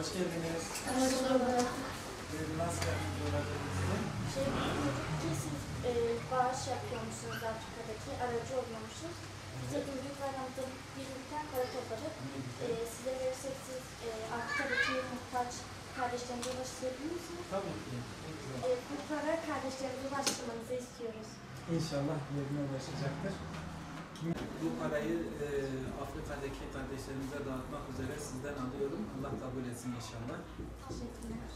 Hoş geldiniz. Hoş bulduk. Nasıl yardımcı olabilirim size? Siz bağış yapıyormuşsunuz Afrika'daki, aracı oluyormuşsunuz. Biz de duyduk ve aramızda bir miktar para topladık. Size verirsek siz Afrika'daki muhtaç kardeşlerimize ulaştırabilir misiniz? Tabii ki. Bu para kardeşlerimize ulaştırmanızı istiyoruz. İnşallah yerine ulaşacaktır. Bu parayı Afrika'daki kardeşlerimize dağıtmak üzere sizden alıyorum. Allah kabul etsin inşallah. Teşekkürler.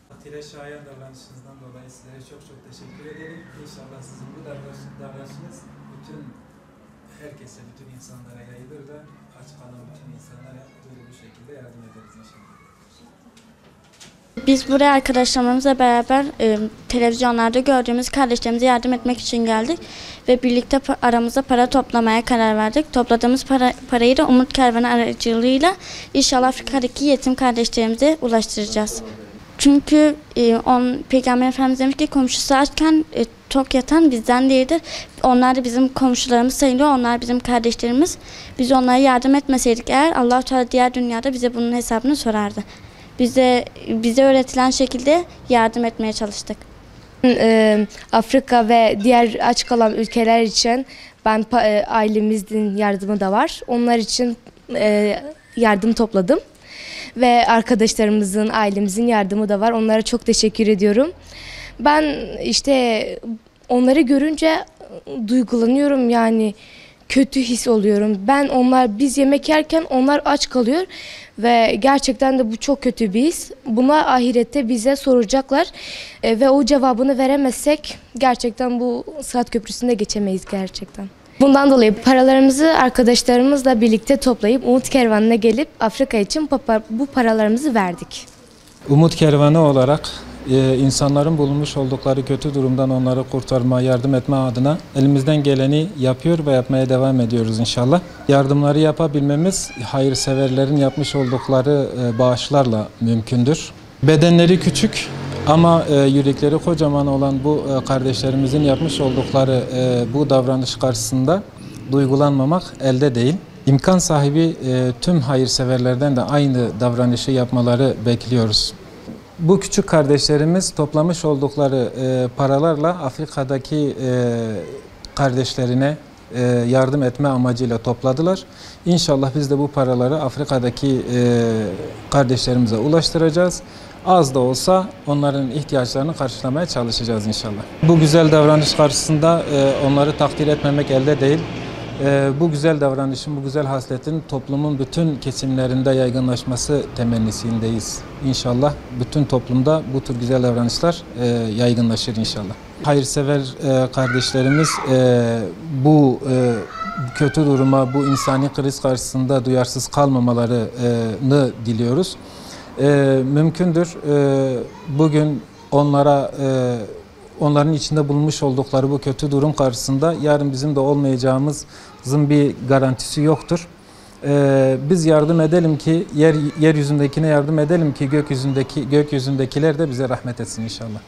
Takdire şayan davranışınızdan dolayı sizlere çok teşekkür ederim. İnşallah sizin bu davranışınız bütün herkese, bütün insanlara yayılır da aç kalan bütün insanlara bu şekilde yardım ederiz inşallah. Biz buraya arkadaşlarımızla beraber televizyonlarda gördüğümüz kardeşlerimize yardım etmek için geldik ve birlikte aramızda para toplamaya karar verdik. Topladığımız parayı da Umut Kervanı aracılığıyla inşallah Afrika'daki yetim kardeşlerimize ulaştıracağız. Çünkü Peygamber Efendimiz demiş ki komşusu açken tok yatan bizden değildir. Onlar da bizim komşularımız sayılıyor. Onlar bizim kardeşlerimiz. Biz onlara yardım etmeseydik eğer Allah-u Teala diğer dünyada bize bunun hesabını sorardı. Bize öğretilen şekilde yardım etmeye çalıştık. Afrika ve diğer aç kalan ülkeler için ailemizin yardımı da var. Onlar için yardım topladım. Ve arkadaşlarımızın, ailemizin yardımı da var. Onlara çok teşekkür ediyorum. Ben işte onları görünce duygulanıyorum, yani kötü his oluyorum. Biz yemek yerken onlar aç kalıyor ve gerçekten de bu çok kötü bir his. Buna ahirette bize soracaklar ve o cevabını veremezsek gerçekten bu Sırat Köprüsü'nde geçemeyiz gerçekten. Bundan dolayı paralarımızı arkadaşlarımızla birlikte toplayıp Umut Kervanı'na gelip Afrika için bu paralarımızı verdik. Umut Kervanı olarak insanların bulunmuş oldukları kötü durumdan onları kurtarma, yardım etme adına elimizden geleni yapıyor ve yapmaya devam ediyoruz inşallah. Yardımları yapabilmemiz hayırseverlerin yapmış oldukları bağışlarla mümkündür. Bedenleri küçük ama yürekleri kocaman olan bu kardeşlerimizin yapmış oldukları bu davranış karşısında duygulanmamak elde değil. İmkan sahibi tüm hayırseverlerden de aynı davranışı yapmaları bekliyoruz. Bu küçük kardeşlerimiz toplamış oldukları paralarla Afrika'daki kardeşlerine yardım etme amacıyla topladılar. İnşallah biz de bu paraları Afrika'daki kardeşlerimize ulaştıracağız. Az da olsa onların ihtiyaçlarını karşılamaya çalışacağız inşallah. Bu güzel davranış karşısında onları takdir etmemek elde değil. Bu güzel davranışın, bu güzel hasletin toplumun bütün kesimlerinde yaygınlaşması temennisindeyiz. İnşallah bütün toplumda bu tür güzel davranışlar yaygınlaşır inşallah. Hayırsever kardeşlerimiz bu kötü duruma, bu insani kriz karşısında duyarsız kalmamalarını diliyoruz. Mümkündür bugün onların içinde bulunmuş oldukları bu kötü durum karşısında yarın bizim de olmayacağımızın bir garantisi yoktur. Biz yardım edelim ki yeryüzündekine yardım edelim ki gökyüzündekiler de bize rahmet etsin inşallah.